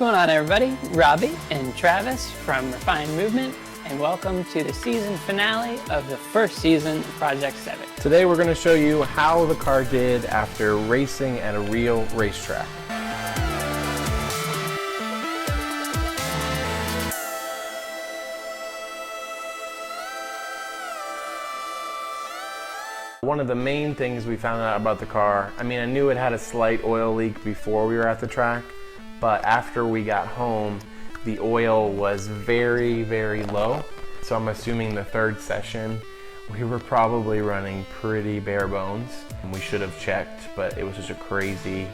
going on, everybody? Robbie and Travis from Refined Movement, and welcome to the season finale of the first season of Project Civic. Today we're going to show you how the car did after racing at a real racetrack. One of the main things we found out about the car, I knew it had a slight oil leak before we were at the track, but after we got home, the oil was very, very low. So I'm assuming the third session, we were probably running pretty bare bones. We should have checked, but it was just a crazy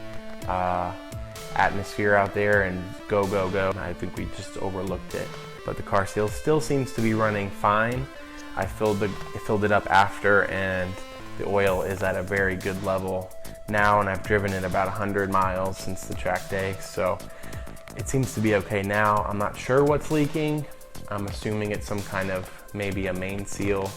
atmosphere out there and go, go, go. I think we just overlooked it. But the car still seems to be running fine. I filled it up after, and the oil is at a very good level now, and I've driven it about 100 miles since the track day, so it seems to be okay now. I'm not sure what's leaking. I'm assuming it's some kind of, maybe a main seal.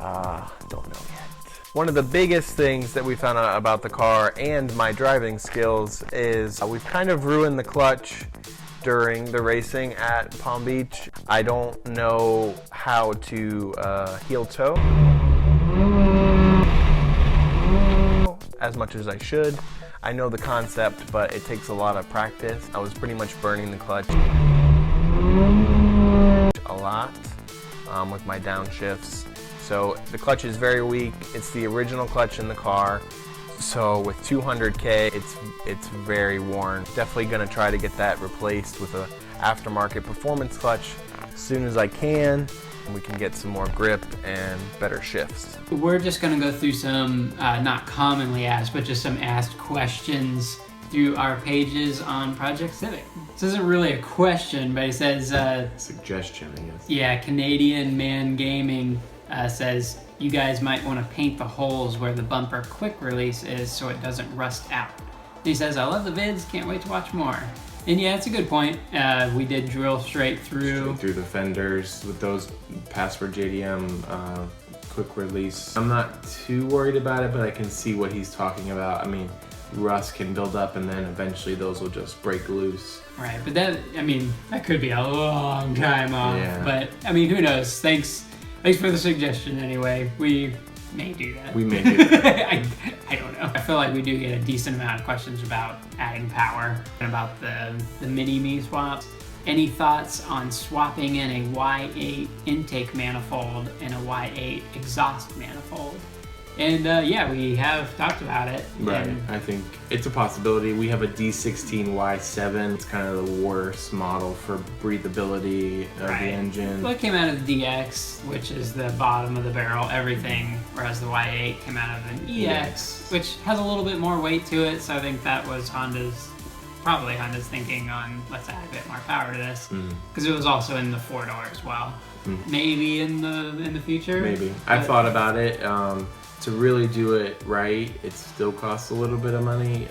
Don't know yet. One of the biggest things that we found out about the car and my driving skills is we've kind of ruined the clutch during the racing at Palm Beach. I don't know how to heel toe as much as I should. I know the concept, but it takes a lot of practice. I was pretty much burning the clutch a lot with my downshifts. So the clutch is very weak. It's the original clutch in the car. So with 200K, it's very worn. Definitely gonna try to get that replaced with a aftermarket performance clutch as soon as I can. We can get some more grip and better shifts. We're just going to go through some not commonly asked, but just some asked questions through our pages on Project Civic. This isn't really a question, but it says suggestion, I guess. Yeah, Canadian Man Gaming says you guys might want to paint the holes where the bumper quick release is so it doesn't rust out. He says, I love the vids, can't wait to watch more. And yeah, it's a good point. We did drill straight through the fenders with those Password JDM quick release. I'm not too worried about it, but I can see what he's talking about. Rust can build up and then eventually those will just break loose. Right, but that could be a long time off. Yeah. But who knows? Thanks for the suggestion anyway. We may do that. We may do that. I don't know. I feel like we do get a decent amount of questions about adding power and about the mini-me swaps. Any thoughts on swapping in a Y8 intake manifold and a Y8 exhaust manifold? And yeah, we have talked about it. Right, I think it's a possibility. We have a D16Y7. It's kind of the worst model for breathability of the engine. Well, it came out of the DX, which is the bottom of the barrel, everything, whereas the Y8 came out of an EX, which has a little bit more weight to it, so I think that was probably Honda's thinking on, let's add a bit more power to this, because it was also in the 4-door as well. Maybe in the future. Maybe. I've thought about it. To really do it right, it still costs a little bit of money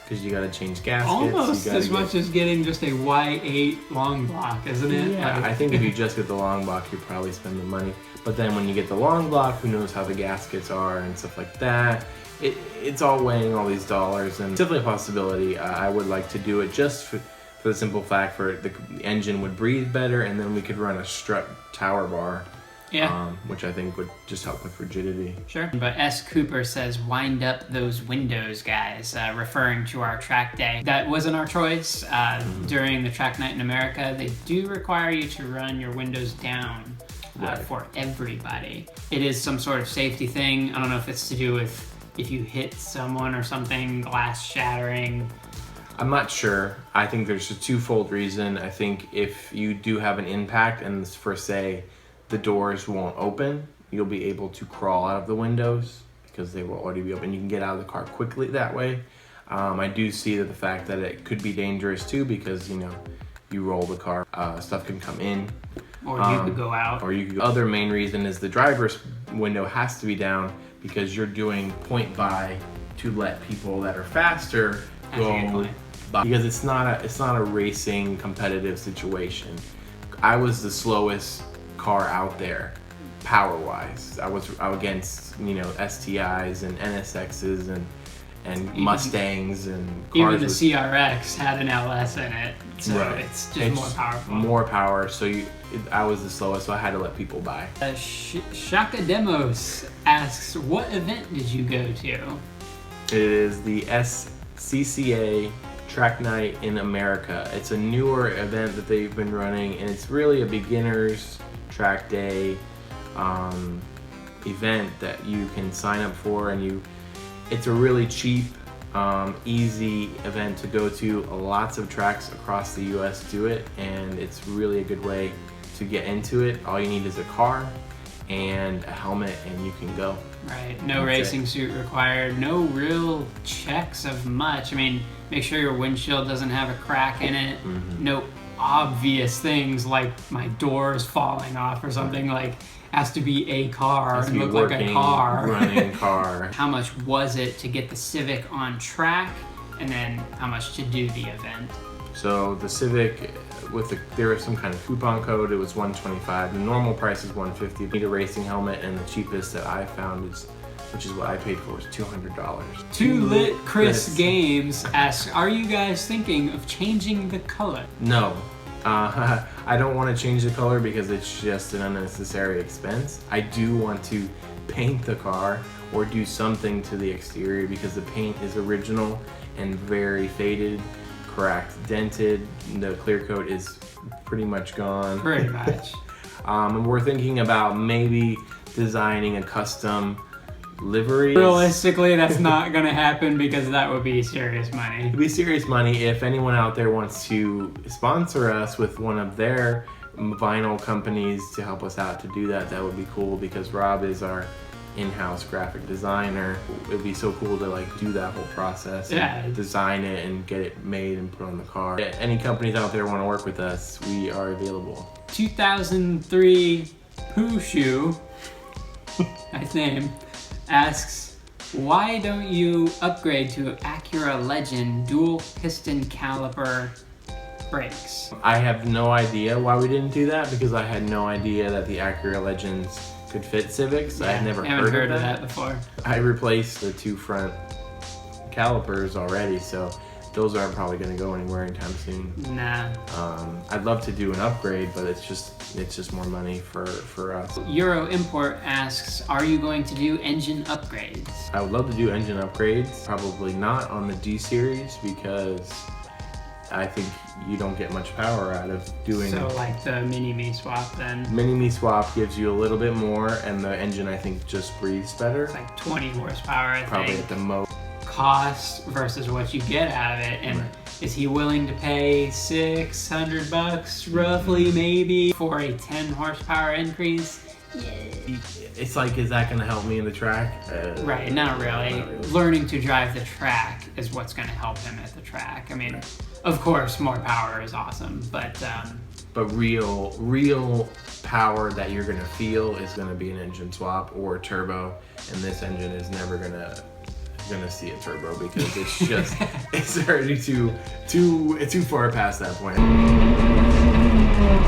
because you got to change gaskets. Almost as much as getting just a Y8 long block, isn't it? Yeah, I think if you just get the long block, you probably spend the money. But then when you get the long block, who knows how the gaskets are and stuff like that. It's all weighing all these dollars, and it's definitely a possibility. I would like to do it just for the simple fact for the engine would breathe better, and then we could run a strut tower bar. Yeah. Which I think would just help with rigidity. Sure. But S. Cooper says, wind up those windows, guys, referring to our track day. That wasn't our choice. During the track night in America, they do require you to run your windows down for everybody. It is some sort of safety thing. I don't know if it's to do with if you hit someone or something, glass shattering. I'm not sure. I think there's a twofold reason. I think if you do have an impact and for say, the doors won't open, you'll be able to crawl out of the windows because they will already be open. You can get out of the car quickly that way. I do see that the fact that it could be dangerous too because, you roll the car, stuff can come in. Or you could go out. Other main reason is the driver's window has to be down because you're doing point by to let people that are faster go by. Because it's not a racing competitive situation. I was the slowest car out there power wise. I was against STIs and NSXs, and and Mustangs and cars. Even the CRX had an LS in it, so Right. it's just more powerful. More power, so I was the slowest, so I had to let people buy. Shaka Demos asks, what event did you go to? It is the SCCA Track Night in America. It's a newer event that they've been running, and it's really a beginner's track day event that you can sign up for, and it's a really cheap, easy event to go to. Lots of tracks across the US do it, and it's really a good way to get into it. All you need is a car and a helmet, and you can go. Right, no racing suit required, no real checks of much. I mean, make sure your windshield doesn't have a crack in it. No obvious things like my doors falling off or something. Like, has to be a car and look like a car. Running car. How much was it to get the Civic on track, and then how much to do the event? So the Civic, there was some kind of coupon code, it was $125. The normal price is $150. You need a racing helmet, and the cheapest that I found which is what I paid for, is $200. Too Lit Chris Games asks, are you guys thinking of changing the color? No. I don't want to change the color because it's just an unnecessary expense. I do want to paint the car or do something to the exterior because the paint is original and very faded, cracked, dented. The clear coat is pretty much gone. Pretty much. And we're thinking about maybe designing a custom livery. Realistically, that's not gonna happen because that would be serious money. It'd be serious money. If anyone out there wants to sponsor us with one of their vinyl companies to help us out to do that, that would be cool, because Rob is our in-house graphic designer. It'd be so cool to like do that whole process, and design it and get it made and put on the car. Any companies out there want to work with us, we are available. 2003 Pooh Shoe, nice name, asks, why don't you upgrade to Acura Legend dual piston caliper brakes? I have no idea why we didn't do that, because I had no idea that the Acura Legends could fit Civics. I had never heard of that before. I replaced the two front calipers already, so those aren't probably going to go anywhere anytime soon. Nah. I'd love to do an upgrade, but it's just more money for us. Euro Import asks, are you going to do engine upgrades? I would love to do engine upgrades. Probably not on the D series, because I think you don't get much power out of doing. So like the Mini-Me swap then? Mini-Me swap gives you a little bit more, and the engine I think just breathes better. It's like 20 horsepower, I think. Probably at the most. Cost versus what you get out of it, and is he willing to pay $600 roughly maybe for a 10 horsepower increase? Yeah. It's like, is that going to help me in the track? Right, not really. Learning to drive the track is what's going to help him at the track. I mean, of course, more power is awesome, but real power that you're going to feel is going to be an engine swap or a turbo, and this engine is never gonna see a turbo, because it's just it's already too far past that point.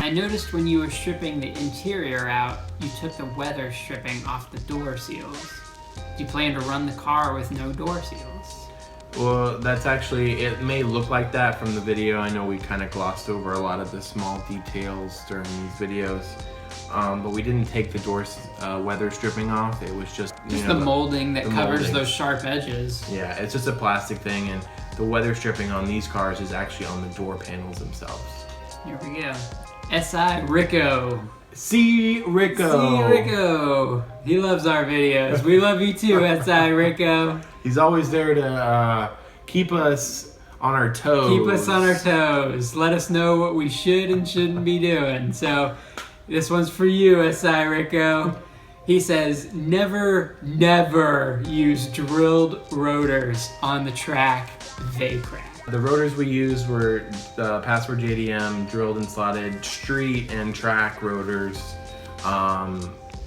I noticed when you were stripping the interior out, you took the weather stripping off the door seals. Do you plan to run the car with no door seals? Well, that's actually, it may look like that from the video. I know we kind of glossed over a lot of the small details during these videos. But we didn't take the door weather stripping off. It was just the molding that covers those sharp edges. Yeah, it's just a plastic thing, and the weather stripping on these cars is actually on the door panels themselves. Here we go. S.I. Rico. C. Rico. He loves our videos. We love you too, S.I. Rico. He's always there to keep us on our toes. Keep us on our toes. Let us know what we should and shouldn't be doing. So this one's for you, S.I. Rico. He says, never use drilled rotors on the track. They crack. The rotors we used were the Password JDM drilled and slotted street and track rotors.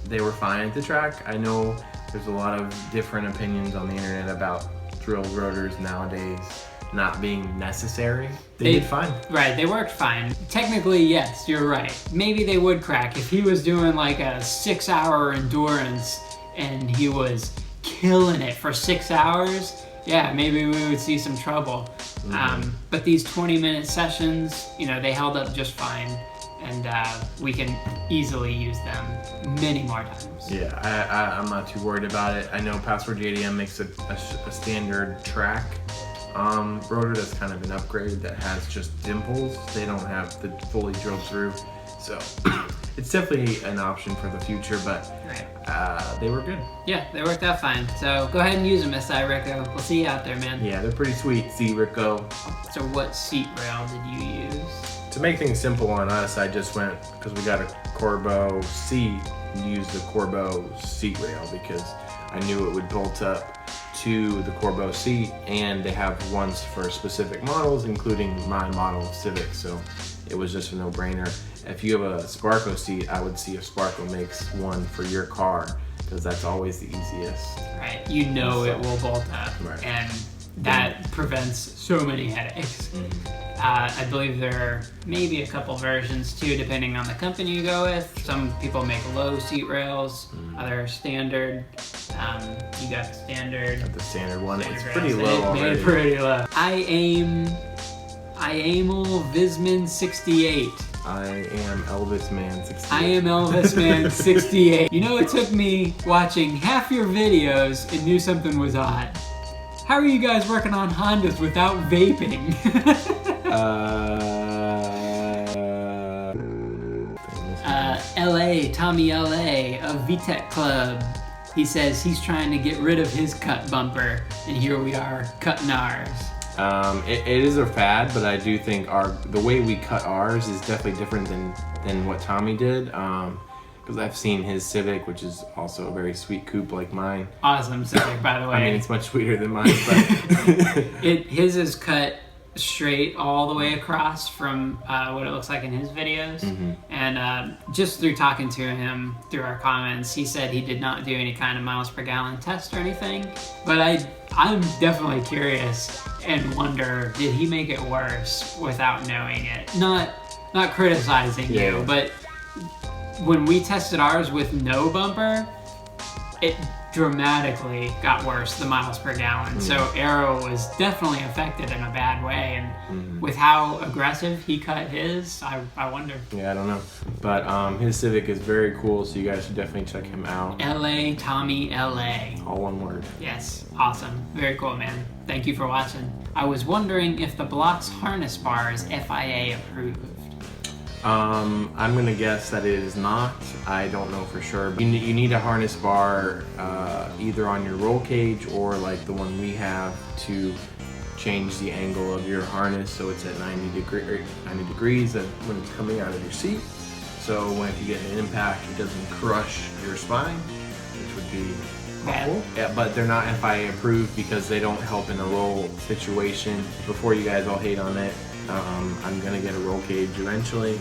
They were fine at the track. I know there's a lot of different opinions on the internet about drilled rotors nowadays not being necessary. They did fine. Right, they worked fine. Technically, yes, you're right. Maybe they would crack. If he was doing like a 6-hour endurance and he was killing it for 6 hours yeah, maybe we would see some trouble. But these 20-minute sessions, they held up just fine, and we can easily use them many more times. Yeah, I'm not too worried about it. I know Password JDM makes a standard track rotor that's kind of an upgrade that has just dimples. They don't have the fully drilled through, so it's definitely an option for the future, but they were good. Yeah, they worked out fine. So go ahead and use them, SI Rico. We'll see you out there, man. Yeah, they're pretty sweet. See, Rico. So what seat rail did you use? To make things simple on us, I just went, because we got a Corbeau seat, used the Corbeau seat rail because I knew it would bolt up to the Corbeau seat, and they have ones for specific models, including my model of Civic, so it was just a no-brainer. If you have a Sparco seat, I would see if Sparco makes one for your car, because that's always the easiest. Right, it will bolt up, and that prevents so many headaches. I believe there are maybe a couple versions too, depending on the company you go with. Some people make low seat rails, other standard. You got the standard. Got the standard one. It's rails. pretty low already. It's pretty low. I am Visman 68. I am Elvis Man 68. I am Elvis Man 68. It took me watching half your videos and knew something was odd. How are you guys working on Hondas without vaping? LA, Tommy LA of VTEC Club. He says he's trying to get rid of his cut bumper, and here we are cutting ours. It is a fad, but I do think the way we cut ours is definitely different than what Tommy did. Because I've seen his Civic, which is also a very sweet coupe like mine. Awesome Civic, by the way. I mean, it's much sweeter than mine, but his is cut straight all the way across from what it looks like in his videos. And just through talking to him through our comments, he said he did not do any kind of miles per gallon test or anything. But I'm definitely curious and wonder, did he make it worse without knowing it? Not criticizing you, but when we tested ours with no bumper, it dramatically got worse, the miles per gallon. So Aero was definitely affected in a bad way, and with how aggressive he cut his, I wonder. Yeah, I don't know. But his Civic is very cool, so you guys should definitely check him out. LA Tommy LA. All one word. Yes, awesome. Very cool, man. Thank you for watching. I was wondering if the Block's harness bar is FIA approved. I'm gonna guess that it is not. I don't know for sure. But you need a harness bar either on your roll cage or like the one we have to change the angle of your harness so it's at 90 degrees when it's coming out of your seat. So if you get an impact, it doesn't crush your spine, which would be helpful. Yeah, but they're not FIA approved because they don't help in a roll situation. Before you guys all hate on it, I'm gonna get a roll cage eventually.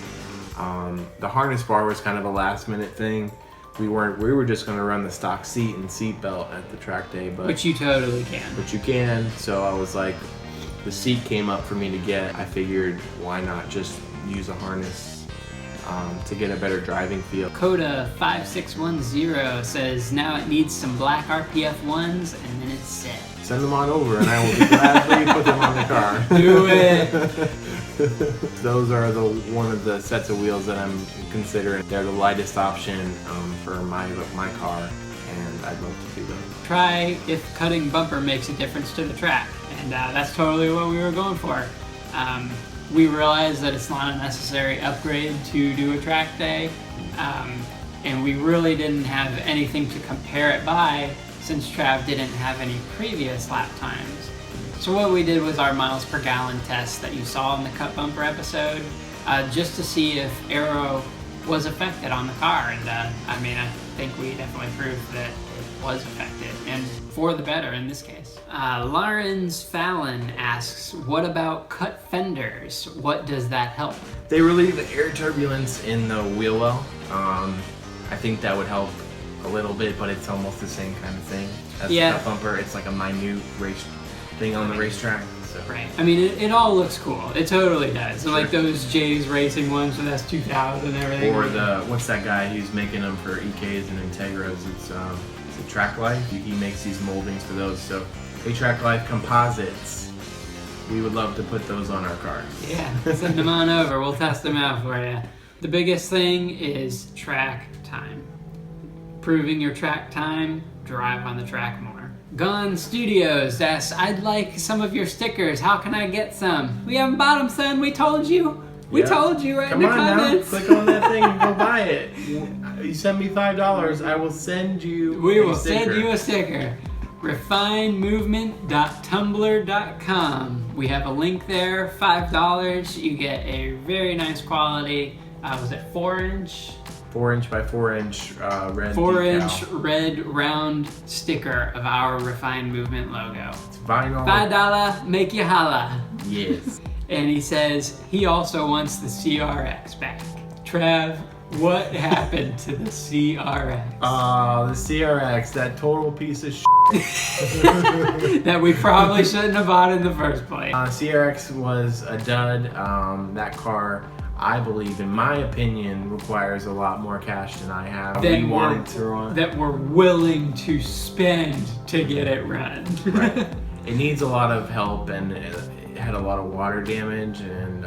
The harness bar was kind of a last minute thing. We were just gonna run the stock seat and seat belt at the track day, but which you totally can. But you can. So I was like, the seat came up for me to get. I figured why not just use a harness to get a better driving feel. Coda 5610 says now it needs some black RPF ones and then it's set. Send them on over and I will gladly put them on the car. Do it! Those are one of the sets of wheels that I'm considering. They're the lightest option for my car, and I'd love to do them. Try if cutting bumper makes a difference to the track, and that's totally what we were going for. We realized that it's not a necessary upgrade to do a track day, and we really didn't have anything to compare it by since Trav didn't have any previous lap times. So what we did was our miles per gallon test that you saw in the cut bumper episode, just to see if aero was affected on the car, and I think we definitely proved that it was affected, and for the better in this case. Lawrence Fallon asks, what about cut fenders? What does that help? They relieve the air turbulence in the wheel well. I think that would help a little bit, but it's almost the same kind of thing as the cut bumper. It's like a minute race thing on the racetrack. So. Right. I mean, it all looks cool. It totally does. So, like those Jay's Racing ones with S2000 and everything. Or what's that guy who's making them for EKs and Integras? It's a Track Life. He makes these moldings for those. So A-Track Life composites. We would love to put those on our cars. Yeah, send them on over. We'll test them out for you. The biggest thing is track time. Proving your track time, drive on the track more. Gone Studios asks, I'd like some of your stickers. How can I get some? We haven't bought them, son. We told you. We told you right in the comments. Now, click on that thing and go buy it. You send me $5, I will send you We will send you a sticker. refinemovement.tumblr.com. We have a link there, $5. You get a very nice quality, was it 4-inch? 4-inch by 4-inch red 4-inch red round sticker of our Refined Movement logo. It's vinyl. $5, make you holla. Yes. And he says he also wants the CRX back. Trav, what happened to the CRX? The CRX, that total piece of shit. That we probably shouldn't have bought in the first place. CRX was a dud. That car, I believe, in my opinion, requires a lot more cash than I have. That we're willing to spend to get it run. Right. It needs a lot of help, and it had a lot of water damage, and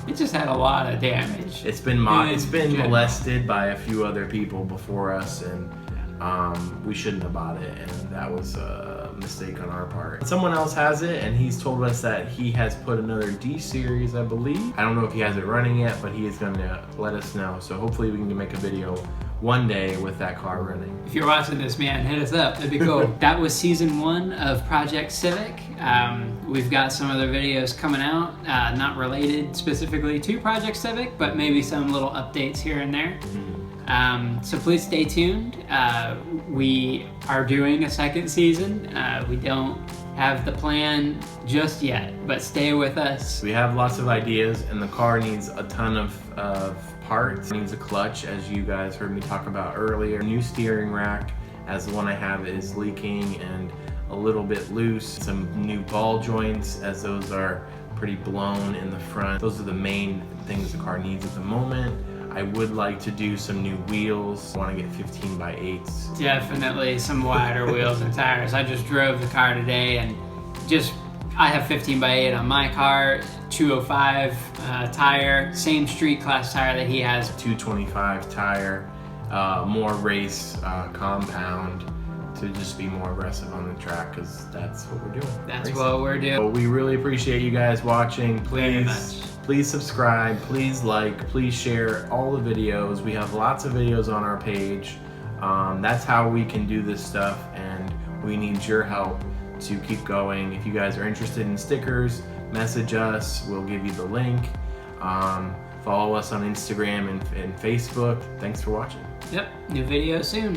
it just had a lot of damage. It's been molested by a few other people before us, and we shouldn't have bought it, and that was a mistake on our part. Someone else has it, and he's told us that he has put another D series, I believe. I don't know if he has it running yet, but he is going to let us know. So hopefully we can make a video one day with that car running. If you're watching this, man, hit us up. That'd be cool. That was season 1 of Project Civic. We've got some other videos coming out, not related specifically to Project Civic, but maybe some little updates here and there. So please stay tuned. We are doing a second season. We don't have the plan just yet, but stay with us. We have lots of ideas, and the car needs a ton of parts. It needs a clutch, as you guys heard me talk about earlier. New steering rack, as the one I have is leaking and a little bit loose. Some new ball joints, as those are pretty blown in the front. Those are the main things the car needs at the moment. I would like to do some new wheels. I want to get 15 by 8s. Definitely some wider wheels and tires. I just drove the car today, and I have 15 by 8 on my car, 205 tire, same street class tire that he has. 225 tire, more race compound to just be more aggressive on the track, because that's what we're doing. That's what we're doing. Well, we really appreciate you guys watching. Please subscribe, please like, please share all the videos. We have lots of videos on our page. That's how we can do this stuff, and we need your help to keep going. If you guys are interested in stickers, message us. We'll give you the link. Follow us on Instagram and Facebook. Thanks for watching. Yep, new video soon.